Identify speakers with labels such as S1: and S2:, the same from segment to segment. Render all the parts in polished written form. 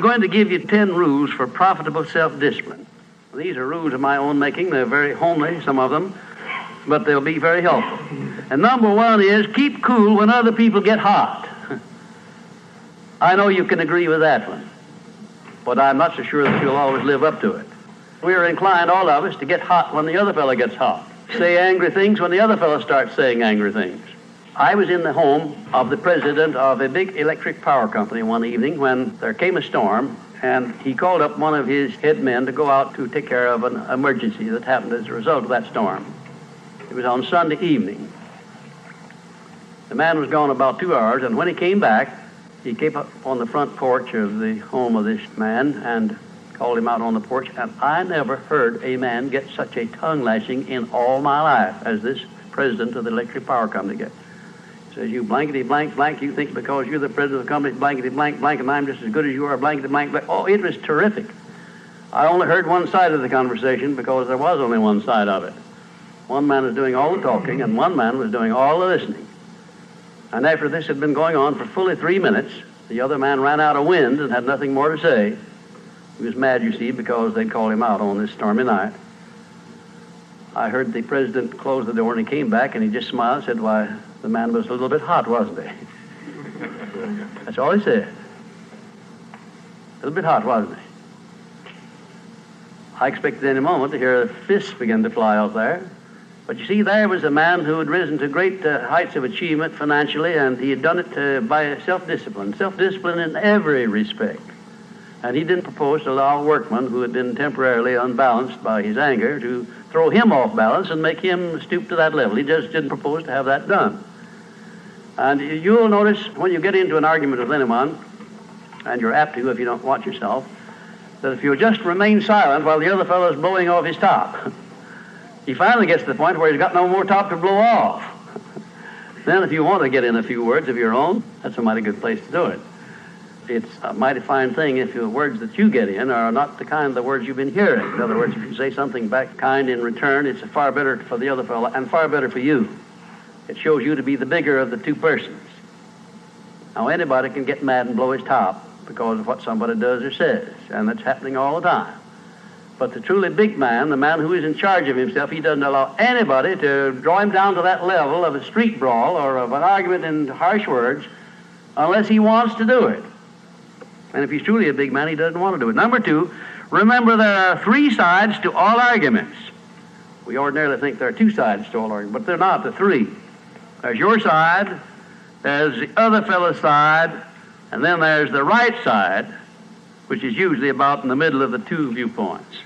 S1: going to give you 10 rules for profitable self-discipline. These are rules of my own making. They're very homely, some of them, but they'll be very helpful. And number one is keep cool when other people get hot. I know you can agree with that one, but I'm not so sure that you'll always live up to it. We're inclined, all of us, to get hot when the other fellow gets hot. Say angry things when the other fellow starts saying angry things. I was in the home of the president of a big electric power company one evening when there came a storm, and he called up one of his head men to go out to take care of an emergency that happened as a result of that storm. It was on Sunday evening. The man was gone about 2 hours, and when he came back, he came up on the front porch of the home of this man and called him out on the porch, and I never heard a man get such a tongue lashing in all my life as this president of the electric power company gets. He says, you blankety blank blank, you think because you're the president of the company, blankety blank blank, and I'm just as good as you are, blankety blank blank. Oh, it was terrific. I only heard one side of the conversation because there was only one side of it. One man was doing all the talking, and one man was doing all the listening. And after this had been going on for fully 3 minutes, the other man ran out of wind and had nothing more to say. He was mad, you see, because they'd called him out on this stormy night. I heard the president close the door, and he came back, and he just smiled and said, why, the man was a little bit hot, wasn't he? That's all he said. A little bit hot, wasn't he? I expected any moment to hear fists begin to fly out there. But you see, there was a man who had risen to great heights of achievement financially, and he had done it by self-discipline in every respect. And he didn't propose to allow a workman who had been temporarily unbalanced by his anger to throw him off balance and make him stoop to that level. He just didn't propose to have that done. And you'll notice when you get into an argument with anyone, and you're apt to if you don't watch yourself, that if you just remain silent while the other fellow is blowing off his top, he finally gets to the point where he's got no more top to blow off. Then if you want to get in a few words of your own, that's a mighty good place to do it. It's a mighty fine thing if the words that you get in are not the kind of the words you've been hearing. In other words, if you say something back kind in return, it's far better for the other fellow and far better for you. It shows you to be the bigger of the two persons. Now, anybody can get mad and blow his top because of what somebody does or says, and that's happening all the time. But the truly big man, the man who is in charge of himself, he doesn't allow anybody to draw him down to that level of a street brawl or of an argument in harsh words unless he wants to do it. And if he's truly a big man, he doesn't want to do it. Number two, remember there are 3 sides to all arguments. We ordinarily think there are 2 sides to all arguments, but they're not, they're 3. There's your side, there's the other fellow's side, and then there's the right side, which is usually about in the middle of the 2 viewpoints.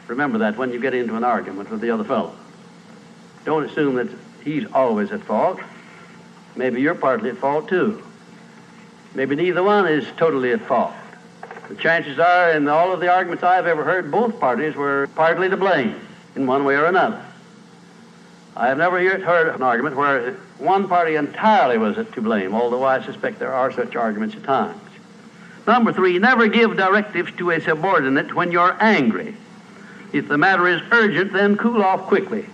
S1: Remember that when you get into an argument with the other fellow. Don't assume that he's always at fault. Maybe you're partly at fault too. Maybe neither one is totally at fault. The chances are, in all of the arguments I've ever heard, both parties were partly to blame in one way or another. I have never yet heard an argument where one party entirely was to blame, although I suspect there are such arguments at times. Number 3, never give directives to a subordinate when you're angry. If the matter is urgent, then cool off quickly.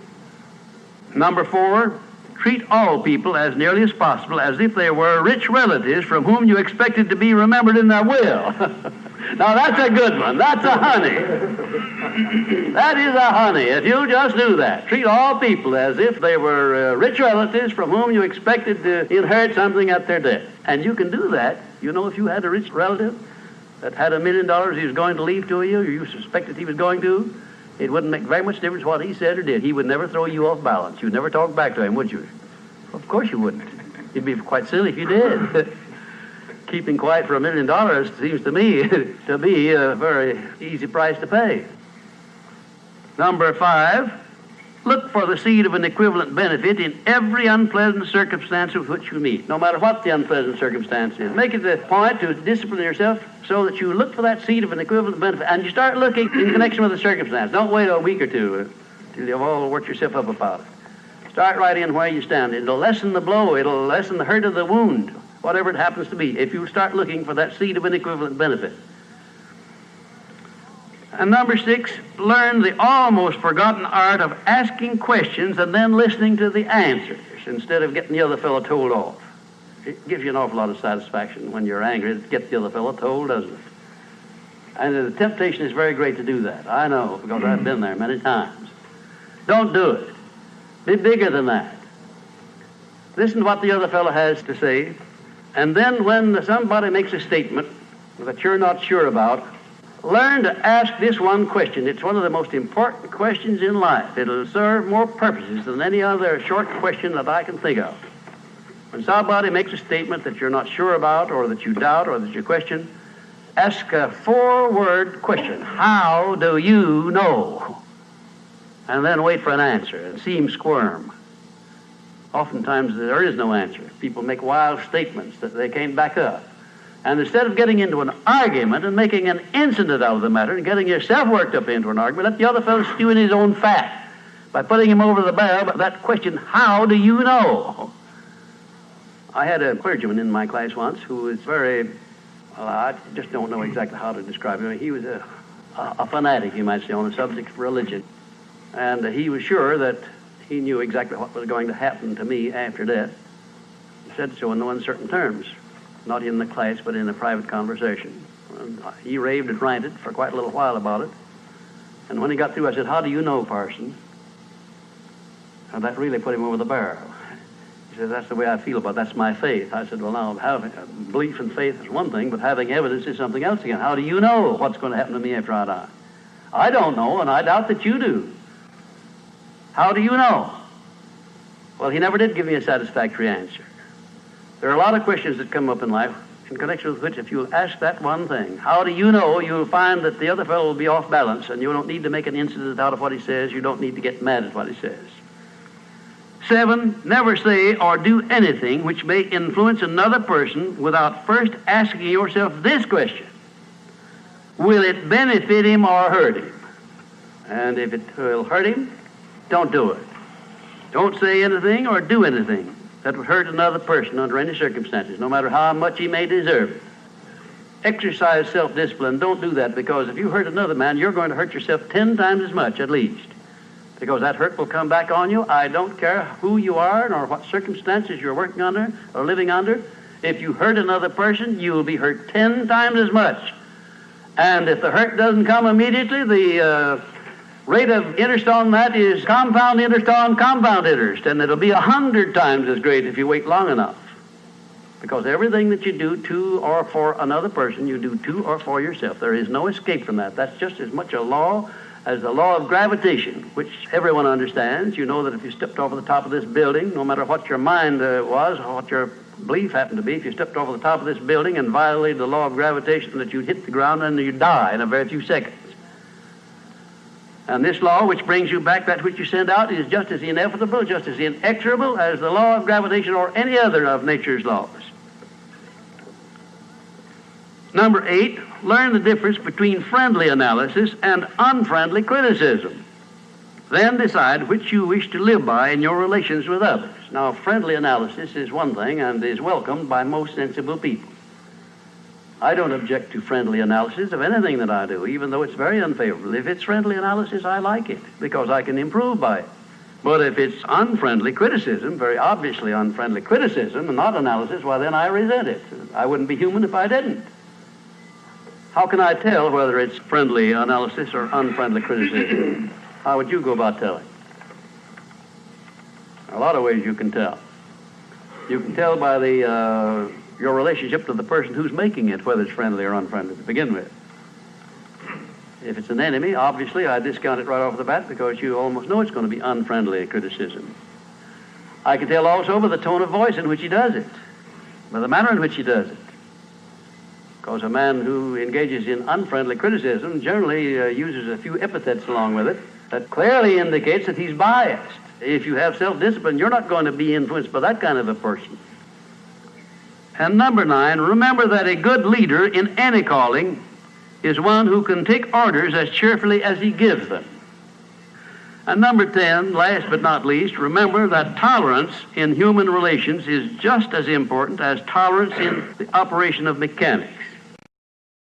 S1: Number 4, treat all people as nearly as possible as if they were rich relatives from whom you expected to be remembered in their will. Now that's a good one. That's a honey. That is a honey. If you just do that, treat all people as if they were rich relatives from whom you expected to inherit something at their death. And you can do that. You know, if you had a rich relative that had $1 million he was going to leave to you, or you suspected he was going to, it wouldn't make very much difference what he said or did. He would never throw you off balance. You'd never talk back to him, would you? Of course you wouldn't. You'd be quite silly if you did. Keeping quiet for $1 million seems to me to be a very easy price to pay. Number 5, look for the seed of an equivalent benefit in every unpleasant circumstance with which you meet, no matter what the unpleasant circumstance is. Make it a point to discipline yourself so that you look for that seed of an equivalent benefit, and you start looking in connection with the circumstance. Don't wait a week or two till you've all worked yourself up about it. Start right in where you stand. It'll lessen the blow. It'll lessen the hurt of the wound, whatever it happens to be, if you start looking for that seed of an equivalent benefit. And number 6, learn the almost forgotten art of asking questions and then listening to the answers instead of getting the other fellow told off. It gives you an awful lot of satisfaction when you're angry to get the other fellow told, doesn't it? And the temptation is very great to do that. I know, because I've been there many times. Don't do it. Be bigger than that. Listen to what the other fellow has to say, and then when somebody makes a statement that you're not sure about, learn to ask this one question. It's one of the most important questions in life. It'll serve more purposes than any other short question that I can think of. When somebody makes a statement that you're not sure about, or that you doubt, or that you question, ask a 4-word question. How do you know? And then wait for an answer and see him squirm. Oftentimes there is no answer. People make wild statements that they can't back up. And instead of getting into an argument and making an incident out of the matter and getting yourself worked up into an argument, let the other fellow stew in his own fat by putting him over the barrel. But that question, how do you know? I had a clergyman in my class once who was very, I just don't know exactly how to describe him. He was a fanatic, you might say, on the subject of religion. And he was sure that he knew exactly what was going to happen to me after death. He said so in no uncertain terms, not in the class, but in a private conversation. And he raved and ranted for quite a little while about it. And when he got through, I said, how do you know, parson? And that really put him over the barrel. He said, that's the way I feel about it. That's my faith. I said, well, now, having belief and faith is one thing, but having evidence is something else again. How do you know what's going to happen to me after I die? I don't know, and I doubt that you do. How do you know? Well, he never did give me a satisfactory answer. There are a lot of questions that come up in life in connection with which, if you'll ask that one thing, how do you know, you'll find that the other fellow will be off balance, and you don't need to make an incident out of what he says. You don't need to get mad at what he says. 7, never say or do anything which may influence another person without first asking yourself this question: will it benefit him or hurt him? And if it will hurt him, don't do it. Don't say anything or do anything that would hurt another person under any circumstances, no matter how much he may deserve it. Exercise self-discipline. Don't do that, because if you hurt another man, you're going to hurt yourself 10 times as much, at least. Because that hurt will come back on you. I don't care who you are nor what circumstances you're working under or living under. If you hurt another person, you will be hurt 10 times as much. And if the hurt doesn't come immediately, the rate of interest on that is compound interest on compound interest, and it'll be 100 times as great if you wait long enough. Because everything that you do to or for another person, you do to or for yourself. There is no escape from that. That's just as much a law as the law of gravitation, which everyone understands. You know that if you stepped over the top of this building, no matter what your mind was or what your belief happened to be, if you stepped over the top of this building and violated the law of gravitation, that you'd hit the ground and you'd die in a very few seconds. And this law, which brings you back that which you send out, is just as inevitable, just as inexorable as the law of gravitation or any other of nature's laws. Number 8, learn the difference between friendly analysis and unfriendly criticism. Then decide which you wish to live by in your relations with others. Now, friendly analysis is one thing and is welcomed by most sensible people. I don't object to friendly analysis of anything that I do, even though it's very unfavorable. If it's friendly analysis, I like it, because I can improve by it. But if it's unfriendly criticism, very obviously unfriendly criticism, and not analysis, well, then I resent it. I wouldn't be human if I didn't. How can I tell whether it's friendly analysis or unfriendly criticism? How would you go about telling? A lot of ways you can tell. You can tell by your relationship to the person who's making it, whether it's friendly or unfriendly to begin with. If it's an enemy, obviously I discount it right off the bat, because you almost know it's going to be unfriendly criticism. I can tell also by the tone of voice in which he does it, by the manner in which he does it. Because a man who engages in unfriendly criticism generally uses a few epithets along with it that clearly indicates that he's biased. If you have self-discipline, you're not going to be influenced by that kind of a person. And number 9, remember that a good leader in any calling is one who can take orders as cheerfully as he gives them. And number 10, last but not least, remember that tolerance in human relations is just as important as tolerance in the operation of mechanics.